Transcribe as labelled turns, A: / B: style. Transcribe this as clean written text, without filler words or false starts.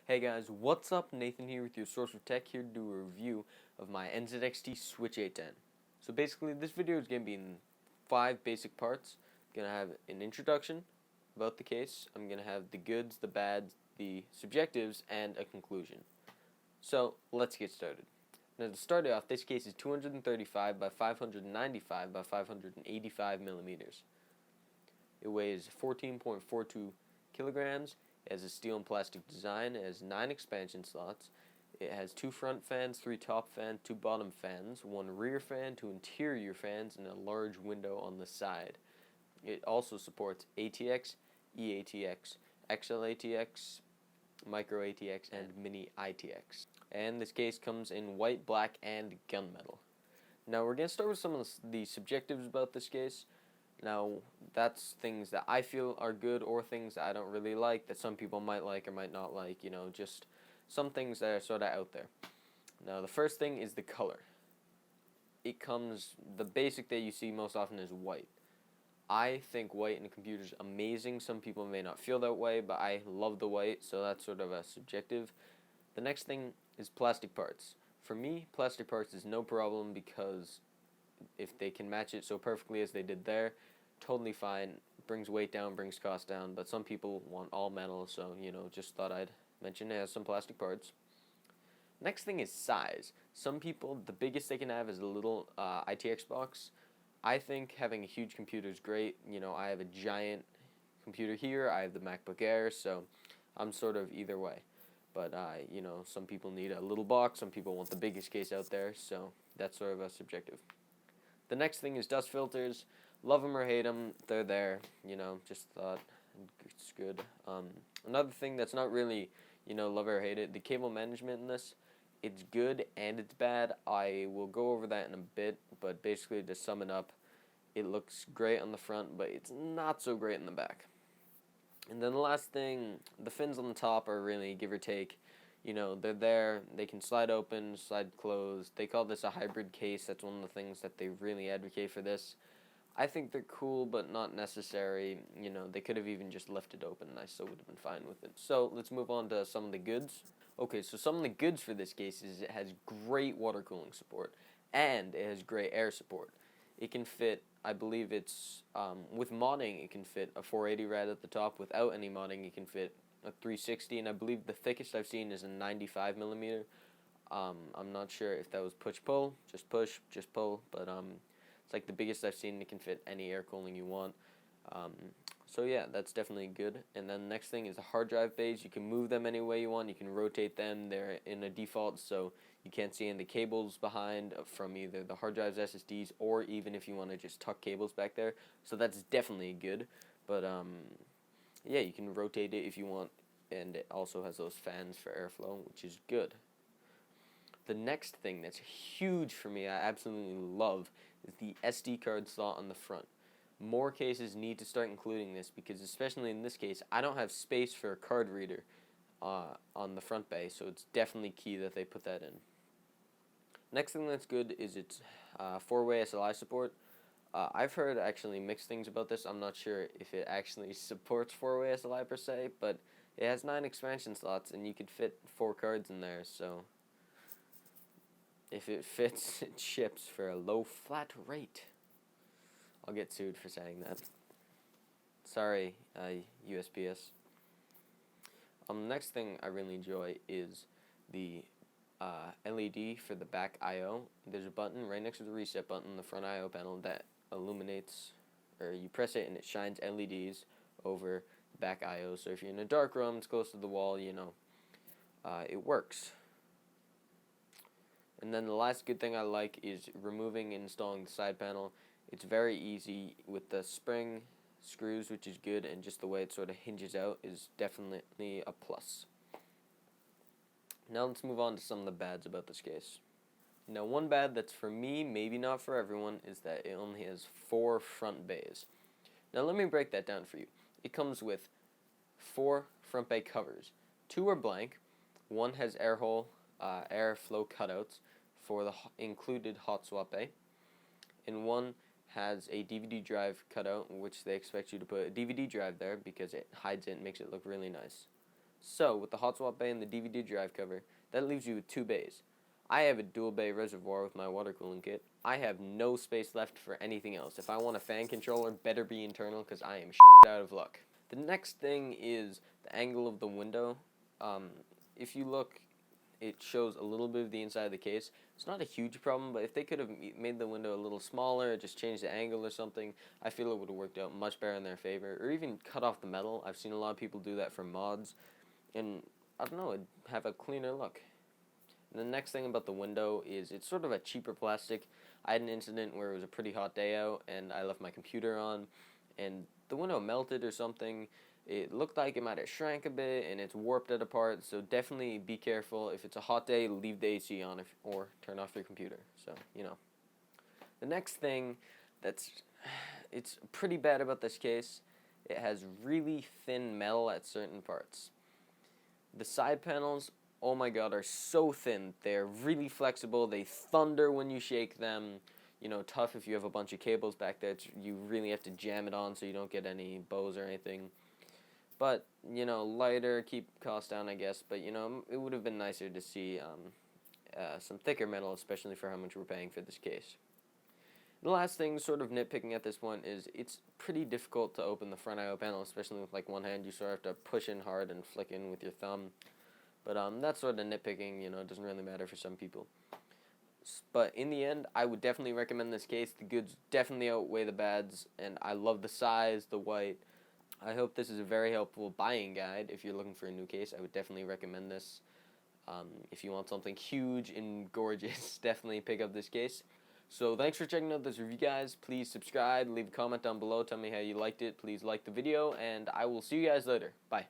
A: Hey guys, what's up? Nathan here with your source of tech, here to do a review of my NZXT Switch 810. So basically this video is going to be in 5 basic parts. I'm going to have an introduction about the case, I'm going to have the goods, the bads, the subjectives, and a conclusion. So let's get started. Now to start off, this case is 235 by 595 by 585 millimeters. It weighs 14.42 kilograms. It has a steel and plastic design. It has 9 expansion slots. It has 2 front fans, 3 top fans, 2 bottom fans, 1 rear fan, 2 interior fans, and a large window on the side. It also supports ATX, EATX, XLATX, Micro ATX, and Mini ITX. And this case comes in white, black, and gunmetal. Now we're going to start with some of the subjectives about this case. Now, that's things that I feel are good or things that I don't really like that some people might like or might not like, just some things that are sort of out there. Now, the first thing is the color. The basic that you see most often is white. I think white in a computer is amazing. Some people may not feel that way, but I love the white, so that's sort of a subjective. The next thing is plastic parts. For me, plastic parts is no problem because if they can match it so perfectly as they did there, totally fine. Brings weight down, brings cost down, but some people want all metal, so just thought I'd mention it has some plastic parts. Next thing is size. Some people, the biggest they can have is a little ITX box. I think having a huge computer is great. I have a giant computer here, I have the MacBook Air, so I'm sort of either way. But some people need a little box, some people want the biggest case out there, so that's sort of a subjective. The next thing is dust filters. Love them or hate them, they're there. Just thought it's good. Another thing that's not really, love or hate it, the cable management in this, it's good and it's bad. I will go over that in a bit, but basically to sum it up, it looks great on the front, but it's not so great in the back. And then the last thing, the fins on the top are really give or take. They're there, they can slide open, slide closed. They call this a hybrid case. That's one of the things that they really advocate for this. I think they're cool, but not necessary. They could have even just left it open, and I still would have been fine with it. So let's move on to some of the goods. Okay, so some of the goods for this case is it has great water cooling support, and it has great air support. It can fit, I believe it's, with modding, it can fit a 480 rad at the top. Without any modding, it can fit a 360, and I believe the thickest I've seen is a 95 millimeter. I'm not sure if that was push-pull, just push, just pull, but it's like the biggest I've seen. It can fit any air cooling you want. So yeah, that's definitely good. And then the next thing is the hard drive bays. You can move them any way you want. You can rotate them. They're in a default, so you can't see any cables behind from either the hard drives, SSDs, or even if you want to just tuck cables back there. So that's definitely good. But yeah, you can rotate it if you want, and it also has those fans for airflow, which is good. The next thing that's huge for me, I absolutely love, is the SD card slot on the front. More cases need to start including this because, especially in this case, I don't have space for a card reader on the front bay, so it's definitely key that they put that in. Next thing that's good is its 4-way SLI support. I've heard actually mixed things about this. I'm not sure if it actually supports 4-way SLI per se, but it has 9 expansion slots and you could fit 4 cards in there, so if it fits, it ships for a low flat rate. I'll get sued for saying that. Sorry, USPS. The next thing I really enjoy is the LED for the back I/O. There's a button right next to the reset button on the front I/O panel that illuminates, or you press it and it shines LEDs over the back I/O. So if you're in a dark room, it's close to the wall, it works. And then the last good thing I like is removing and installing the side panel. It's very easy with the spring screws, which is good, and just the way it sort of hinges out is definitely a plus. Now let's move on to some of the bads about this case. Now one bad that's for me, maybe not for everyone, is that it only has 4 front bays. Now let me break that down for you. It comes with 4 front bay covers. 2 are blank, 1 has airflow cutouts for the included hot swap bay, and 1 has a DVD drive cutout, which they expect you to put a DVD drive there because it hides it and makes it look really nice. So with the hot swap bay and the DVD drive cover, that leaves you with 2 bays. I have a dual bay reservoir with my water cooling kit. I have no space left for anything else. If I want a fan controller, better be internal because I am out of luck. The next thing is the angle of the window. If you look, it shows a little bit of the inside of the case. It's not a huge problem, but if they could have made the window a little smaller, just changed the angle or something, I feel it would have worked out much better in their favor. Or even cut off the metal. I've seen a lot of people do that for mods, and I don't know, it'd have a cleaner look. And the next thing about the window is it's sort of a cheaper plastic. I had an incident where it was a pretty hot day out, and I left my computer on, and the window melted or something. It looked like it might have shrank a bit, and it's warped it apart, so definitely be careful. If it's a hot day, leave the AC on or turn off your computer. So, you know. The next thing it's pretty bad about this case, it has really thin metal at certain parts. The side panels, oh my god, are so thin. They're really flexible. They thunder when you shake them. You know, tough if you have a bunch of cables back there. You really have to jam it on so you don't get any bows or anything. But, you know, lighter, keep costs down, I guess. But, you know, it would have been nicer to see some thicker metal, especially for how much we're paying for this case. The last thing, sort of nitpicking at this point, is it's pretty difficult to open the front I/O panel, especially with, like, one hand. You sort of have to push in hard and flick in with your thumb. But that's sort of nitpicking, you know, it doesn't really matter for some people. But in the end, I would definitely recommend this case. The goods definitely outweigh the bads, and I love the size, the white. I hope this is a very helpful buying guide. If you're looking for a new case, I would definitely recommend this. If you want something huge and gorgeous, definitely pick up this case. So thanks for checking out this review, guys. Please subscribe, leave a comment down below, tell me how you liked it. Please like the video, and I will see you guys later. Bye.